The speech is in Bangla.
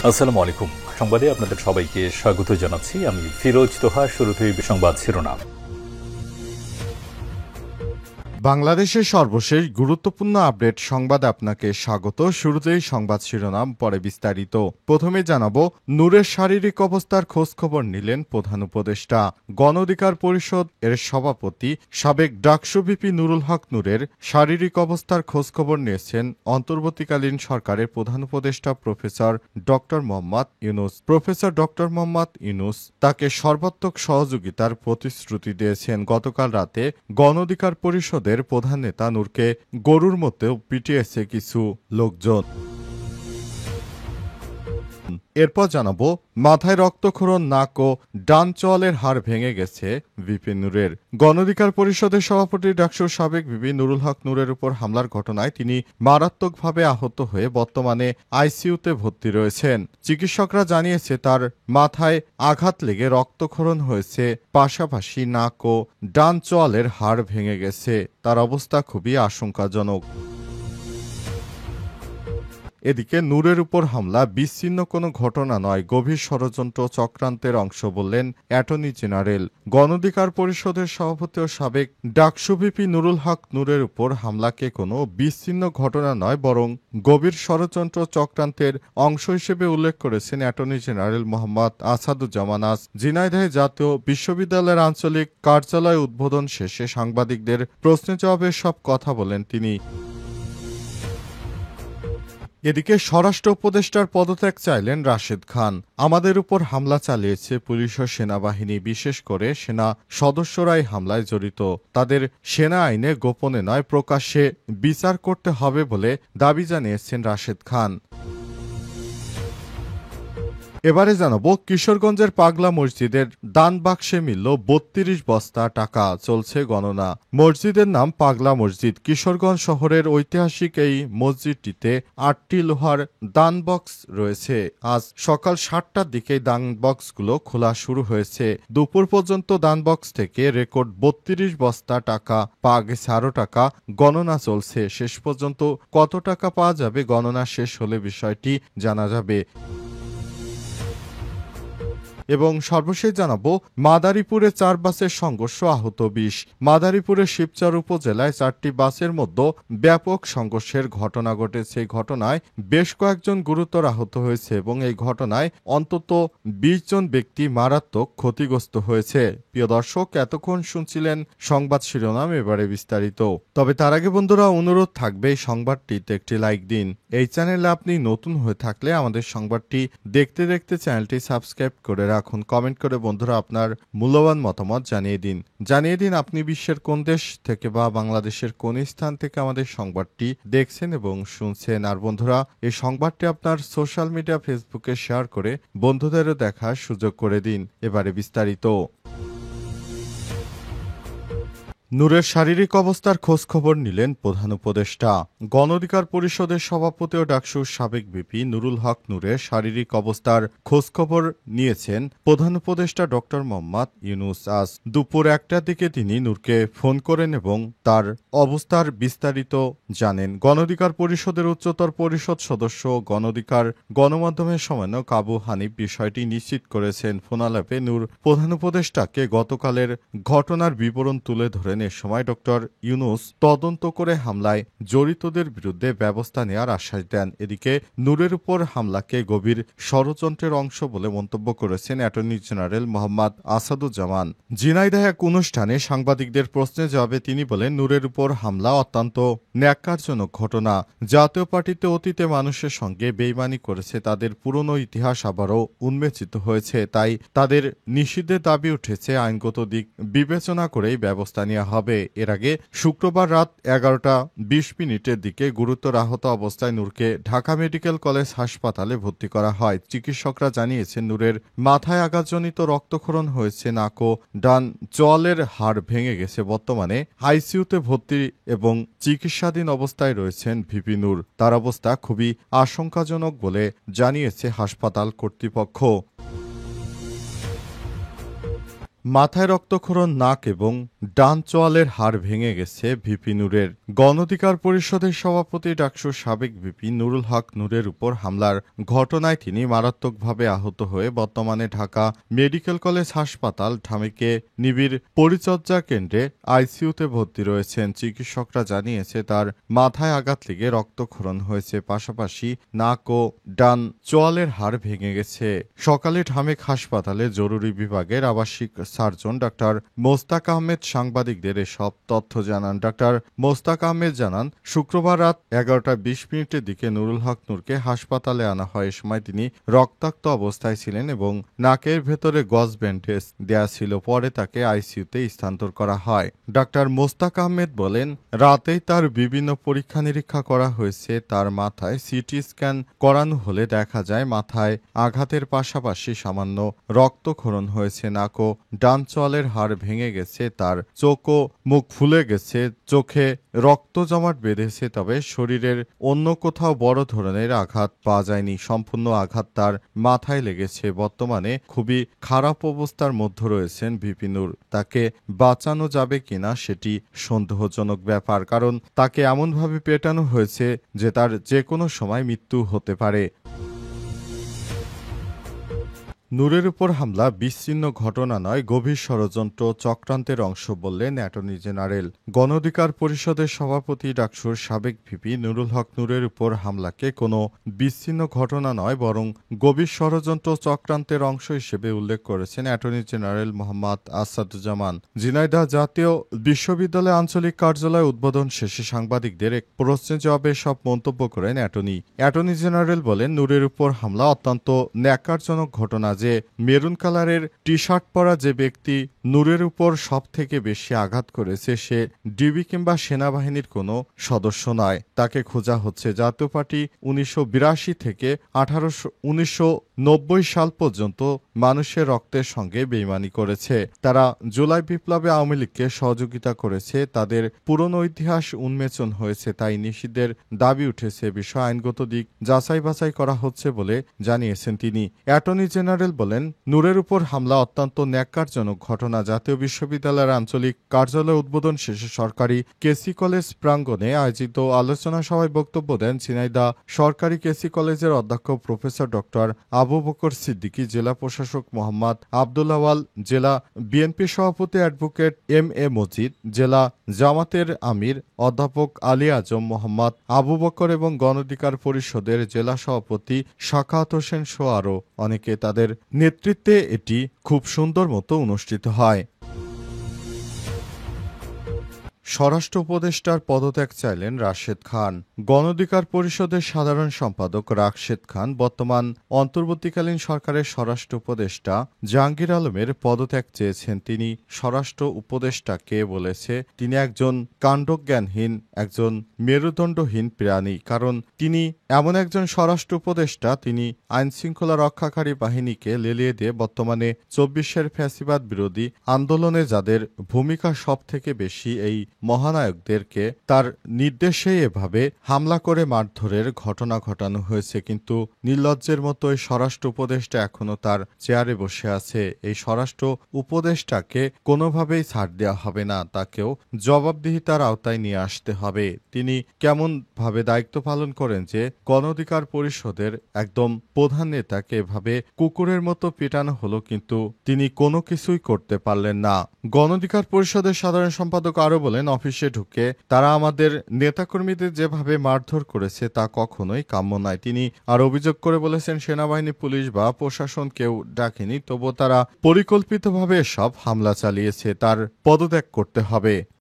আসসালামু আলাইকুম। সংবাদে আপনাদের সবাইকে স্বাগত জানাচ্ছি। আমি ফিরোজ তোহা। শুরুতেই সংবাদ শিরোনাম। বাংলাদেশের সর্বশেষ গুরুত্বপূর্ণ আপডেট সংবাদে আপনাকে স্বাগত। শুরুতেই সংবাদ শিরোনাম, পরে বিস্তারিত। প্রথমে জানাবো, নূরের শারীরিক অবস্থার খোঁজখবর নিলেন প্রধান উপদেষ্টা। গণ অধিকার পরিষদ এর সভাপতি সাবেক ডাকসু ভিপি নুরুল হক নূরের শারীরিক অবস্থার খোঁজখবর নিয়েছেন অন্তর্বর্তীকালীন সরকারের প্রধান উপদেষ্টা professor doctor Mohammad Yunus. Professor doctor Mohammad Yunus তাকে সর্বাত্মক সহযোগিতার প্রতিশ্রুতি দিয়েছেন। গতকাল রাতে গণ অধিকার পরিষদের প্রধান নেতা নূরকে গরুর মধ্যেও পিটিয়েছে কিছু লোকজন। এরপর জানাবো, মাথায় রক্তক্ষরণ, নাক ও ডান চোয়ালের হাড় ভেঙে গেছে ভিপি নূরের। গণ অধিকার পরিষদের সভাপতি ডাকসুর সাবেক ভিপি নুরুল হক নূরের উপর হামলার ঘটনায় তিনি মারাত্মকভাবে আহত হয়ে বর্তমানে আইসিইউতে ভর্তি রয়েছেন। চিকিৎসকরা জানিয়েছে তার মাথায় আঘাত লেগে রক্তক্ষরণ হয়েছে, পাশাপাশি নাক ও ডান চোয়ালের হাড় ভেঙে গেছে। তার অবস্থা খুবই আশঙ্কাজনক। এদিকে নূরের উপর হামলা বিচ্ছিন্ন কোনো ঘটনা নয়, গভীর ষড়যন্ত্র চক্রান্তের অংশ বললেন অ্যাটর্নি জেনারেল। গণ অধিকার পরিষদের সভাপতি ও সাবেক ডাকসু ভিপি নুরুল হক নূরের উপর হামলাকে কোনো বিচ্ছিন্ন ঘটনা নয়, বরং গভীর ষড়যন্ত্র চক্রান্তের অংশ হিসেবে উল্লেখ করেছেন অ্যাটর্নি জেনারেল মোহাম্মদ আসাদুজ্জামান। আজ ঝিনাইদহে জাতীয় বিশ্ববিদ্যালয়ের আঞ্চলিক কার্যালয় উদ্বোধন শেষে সাংবাদিকদের প্রশ্নের জবাবে সব কথা বলেন তিনি। এদিকে স্বরাষ্ট্র উপদেষ্টার পদত্যাগ চাইলেন রাশেদ খান। আমাদের উপর হামলা চালিয়েছে পুলিশ ও সেনাবাহিনী, বিশেষ করে সেনা সদস্যরাই হামলায় জড়িত। তাদের সেনা আইনে গোপনে নয়, প্রকাশ্যে বিচার করতে হবে বলে দাবি জানিয়েছেন রাশেদ খান। এবারে জানাবো, কিশোরগঞ্জের পাগলা মসজিদের দান বাক্সে মিলল ৩২ বস্তা টাকা, চলছে গণনা। মসজিদের নাম পাগলা মসজিদ। কিশোরগঞ্জ শহরের ঐতিহাসিক এই মসজিদটিতে ৮টি লোহার দান বক্স রয়েছে। আজ সকাল ৭টার দিকে দান বক্সগুলো খোলা শুরু হয়েছে। দুপুর পর্যন্ত দান বক্স থেকে রেকর্ড ৩২ বস্তা টাকা পাওয়া গেছে। আরও টাকা গণনা চলছে। শেষ পর্যন্ত কত টাকা পাওয়া যাবে, গণনা শেষ হলে বিষয়টি জানা যাবে। এবং সর্বশেষ জানাবো, মাদারীপুরে ৪ বাসের সংঘর্ষ, আহত ২০। মাদারীপুরের শিবচর উপজেলায় ৪টি বাসের মধ্যে ব্যাপক সংঘর্ষের ঘটনা ঘটেছে। এই ঘটনায় বেশ কয়েকজন গুরুতর আহত হয়েছে এবং এই ঘটনায় অন্তত ২০ জন ব্যক্তি মারাত্মক ক্ষতিগ্রস্ত হয়েছে। প্রিয় দর্শক, এতক্ষণ শুনছিলেন সংবাদ শিরোনাম, এবারে বিস্তারিত। তবে তার আগে বন্ধুরা, অনুরোধ থাকবে এই সংবাদটিতে একটি লাইক দিন। এই চ্যানেলে আপনি নতুন হয়ে থাকলে আমাদের সংবাদটি দেখতে দেখতে চ্যানেলটি সাবস্ক্রাইব করে রাখুন। কমেন্ট করে বন্ধুরা আপনার মূল্যবান মতামত জানিয়ে দিন আপনি বিশ্বের কোন দেশ থেকে বা বাংলাদেশের কোন স্থান থেকে আমাদের সংবাদটি দেখছেন এবং শুনছেন। আর বন্ধুরা, এই সংবাদটি আপনার সোশ্যাল মিডিয়া ফেসবুকে শেয়ার করে বন্ধুদেরও দেখার সুযোগ করে দিন। এবারে বিস্তারিত। নূরের শারীরিক অবস্থার খোঁজখবর নিলেন প্রধান উপদেষ্টা। গণ অধিকার পরিষদের সভাপতি ও ডাকসুর সাবেক ভিপি নুরুল হক নূরের শারীরিক অবস্থার খোঁজখবর নিয়েছেন প্রধান উপদেষ্টা ডক্টর মোহাম্মদ ইউনূস। আজ দুপুর ১টার দিকে তিনি নূরকে ফোন করেন এবং তার অবস্থার বিস্তারিত জানেন। গণ অধিকার পরিষদের উচ্চতর পরিষদ সদস্য গণ অধিকার গণমাধ্যমের সমন্বয়ক আবু হানিফ বিষয়টি নিশ্চিত করেছেন। ফোনালাপে নূর প্রধান উপদেষ্টাকে গতকালের ঘটনার বিবরণ তুলে ধরেন। এ সময় ডক্টর ইউনূস তদন্ত করে হামলায় জড়িতদের বিরুদ্ধে ব্যবস্থা নেওয়ার আশ্বাস দেন। এদিকে নূরের উপর হামলাকে গভীর ষড়যন্ত্রের অংশ বলে মন্তব্য করেছেন অ্যাটর্নি জেনারেল মোহাম্মদ আসাদুজ্জামান। ঝিনাইদহে এক অনুষ্ঠানে সাংবাদিকদের প্রশ্নের জবাবে তিনি বলেন, নূরের উপর হামলা অত্যন্ত ন্যাক্কারজনক ঘটনা। জাতীয় পার্টিতে অতীতে মানুষের সঙ্গে বেইমানি করেছে, তাদের পুরনো ইতিহাস আবারও উন্মোচিত হয়েছে। তাই তাদের নিষিদ্ধের দাবি উঠেছে। আইনগত দিক বিবেচনা করেই ব্যবস্থা নেওয়া হবে। এর আগে শুক্রবার রাত 11:20 দিকে গুরুতর আহত অবস্থায় নূরকে ঢাকা মেডিকেল কলেজ হাসপাতালে ভর্তি করা হয়। চিকিৎসকরা জানিয়েছেন নূরের মাথায় আঘাতজনিত রক্তক্ষরণ হয়েছে, নাক ও ডান চোয়ালের হাড় ভেঙে গেছে। বর্তমানে আইসিইউতে ভর্তি এবং চিকিৎসাধীন অবস্থায় রয়েছেন ভিপি নূর। তার অবস্থা খুবই আশঙ্কাজনক বলে জানিয়েছে হাসপাতাল কর্তৃপক্ষ। মাথায় রক্তক্ষরণ, নাক এবং ডান চোয়ালের হাড় ভেঙে গেছে ভিপি নূরের। গণ অধিকার পরিষদের সভাপতি ডাকসুর সাবেক ভিপি নুরুল হক নূরের উপর হামলার ঘটনায় তিনি মারাত্মকভাবে আহত হয়ে বর্তমানে ঢাকা মেডিকেল কলেজ হাসপাতাল ঢামেকে নিবিড় পরিচর্যা কেন্দ্রে আইসিইউতে ভর্তি রয়েছেন। চিকিৎসকরা জানিয়েছে তার মাথায় আঘাত লেগে রক্তক্ষরণ হয়েছে, পাশাপাশি নাক ও ডান চোয়ালের হাড় ভেঙে গেছে। সকালে ঢামেক হাসপাতালে জরুরি বিভাগের আবাসিক সার্জন ডাক্তার মোস্তাক আহমেদ সাংবাদিকদের এসব তথ্য জানান। ডাক্তার মোস্তাক আহমেদ জানান, শুক্রবার রাত 11:20 দিকে নুরুল হক নূরকে হাসপাতালে আনা হয়। এ সময় তিনি রক্তাক্ত অবস্থায় ছিলেন এবং নাকের ভেতরে গজ ব্যান্ডেজ দেয়া ছিল। পরে তাকে আইসিইউতে স্থানান্তর করা হয়। ডাক্তার মোস্তাক আহমেদ বলেন, রাতেই তার বিভিন্ন পরীক্ষা নিরীক্ষা করা হয়েছে। তার মাথায় সিটি স্ক্যান করানো হলে দেখা যায় মাথায় আঘাতের পাশাপাশি সামান্য রক্তক্ষরণ হয়েছে। নাক ও ডান চোয়ালের হাড় ভেঙে গেছে, তার চোখ ও মুখ ফুলে গেছে, চোখে রক্ত জমাট বেঁধেছে, তবে শরীরের অন্য কোথাও বড় ধরনের আঘাত পাওয়া যায়নি। সম্পূর্ণ আঘাত তার মাথায় লেগেছে। বর্তমানে খুবই খারাপ অবস্থার মধ্যে রয়েছেন ভিপি নূর। তাকে বাঁচানো যাবে কিনা সেটি সন্দেহজনক ব্যাপার, কারণ তাকে এমনভাবে পেটানো হয়েছে যে তার যে কোনো সময় মৃত্যু হতে পারে। নূরের উপর হামলা বিচ্ছিন্ন ঘটনা নয়, গভীর ষড়যন্ত্র চক্রান্তের অংশ বললেন অ্যাটর্নি জেনারেল। গণ অধিকার পরিষদের সভাপতি ডাকসুর সাবেক ভিপি নুরুল হক নূরের উপর হামলাকে কোনো বিচ্ছিন্ন ঘটনা নয়, বরং গভীর ষড়যন্ত্র চক্রান্তের অংশ হিসেবে উল্লেখ করেছেন অ্যাটর্নি জেনারেল মোহাম্মদ আসাদুজ্জামান। ঝিনাইদহ জাতীয় বিশ্ববিদ্যালয় আঞ্চলিক কার্যালয় উদ্বোধন শেষে সাংবাদিকদের এক প্রশ্নের জবাবে সব মন্তব্য করেন অ্যাটর্নি জেনারেল বলেন, নূরের উপর হামলা অত্যন্ত ন্যাক্কারজনক ঘটনা। যে মেরুন কালারের টি শার্ট পরা যে ব্যক্তি নূরের উপর সব থেকে বেশি আঘাত করেছে সে ডিবি কিংবা সেনাবাহিনীর কোনো সদস্য নয়। তাকে খোঁজা হচ্ছে। জাতীয় পার্টি 1982 থেকে 1990 সাল পর্যন্ত মানুষের রক্তের সঙ্গে বেইমানি করেছে। তারা জুলাই বিপ্লবে আওয়ামী লীগকে সহযোগিতা করেছে। তাদের পুরনো ইতিহাস উন্মোচন হয়েছে, তাই নিষিদ্ধের দাবি উঠেছে। বিষয় আইনগত দিক যাচাই বাছাই করা হচ্ছে বলে জানিয়েছেন তিনি। অ্যাটর্নি জেনারেল বলেন, নূরের উপর হামলা অত্যন্ত ন্যাক্কারজনক ঘটনা। জাতীয় বিশ্ববিদ্যালয়ের আঞ্চলিক কার্যালয় উদ্বোধন শেষে সরকারি কেসি কলেজ প্রাঙ্গণে আয়োজিত আলোচনা সভায় বক্তব্য দেন ঝিনাইদহ সরকারি কেসি কলেজের অধ্যক্ষ প্রফেসর ডক্টর আবু বকর সিদ্দিকী, জেলা প্রশাসক মোহাম্মদ আব্দুল আওয়াল, জেলা বিএনপি সভাপতি অ্যাডভোকেট এম.এ. মজিদ, জেলা জামাতের আমির অধ্যাপক আলী আজম মোহাম্মদ আবু বকর এবং গণ অধিকার পরিষদের জেলা সভাপতি সাখাওয়াত হোসেন সহ আরও অনেকে। তাদের নেতৃত্বে এটি খুব সুন্দর মতো অনুষ্ঠিত হয়। স্বরাষ্ট্র উপদেষ্টার পদত্যাগ চাইলেন রাশেদ খান। গণ অধিকার পরিষদের সাধারণ সম্পাদক রাশেদ খান বর্তমান অন্তর্বর্তীকালীন সরকারের স্বরাষ্ট্র উপদেষ্টা জাহাঙ্গীর আলমের পদত্যাগ চেয়েছেন। তিনি স্বরাষ্ট্র উপদেষ্টাকে বলেছে তিনি একজন কাণ্ডজ্ঞানহীন, একজন মেরুদণ্ডহীন প্রাণী, কারণ তিনি এমন একজন স্বরাষ্ট্র উপদেষ্টা তিনি আইনশৃঙ্খলা রক্ষাকারী বাহিনীকে লেলিয়ে দিয়ে বর্তমানে 24-এর ফ্যাসিবাদ বিরোধী আন্দোলনে যাদের ভূমিকা সব থেকে বেশি, এই মহানায়কদেরকে তার নির্দেশে এভাবে হামলা করে মারধরের ঘটনা ঘটানো হয়েছে। কিন্তু নির্লজ্জের মতো এই স্বরাষ্ট্র উপদেষ্টা এখনো তার চেয়ারে বসে আছে। এই স্বরাষ্ট্র উপদেষ্টাকে কোনোভাবেই ছাড় দেওয়া হবে না, তাকেও জবাবদিহিতার আওতায় নিয়ে আসতে হবে। তিনি কেমন ভাবে দায়িত্ব পালন করেন যে গণ অধিকার পরিষদের একদম প্রধান নেতাকে এভাবে কুকুরের মতো পেটানো হলো, কিন্তু তিনি কোনো কিছুই করতে পারলেন না। গণ অধিকার পরিষদের সাধারণ সম্পাদক আরও বলেন, অফিসে ঢুকে তারা আমাদের নেতাকর্মীদের যেভাবে মারধর করেছে তা কখনোই কাম্য নয়। তিনি আর অভিযোগ করে বলেছেন, সেনাবাহিনী, পুলিশ বা প্রশাসন কেউ ডাকেনি, তবুও তারা পরিকল্পিতভাবে সব হামলা চালিয়েছে। তার পদত্যাগ করতে হবে।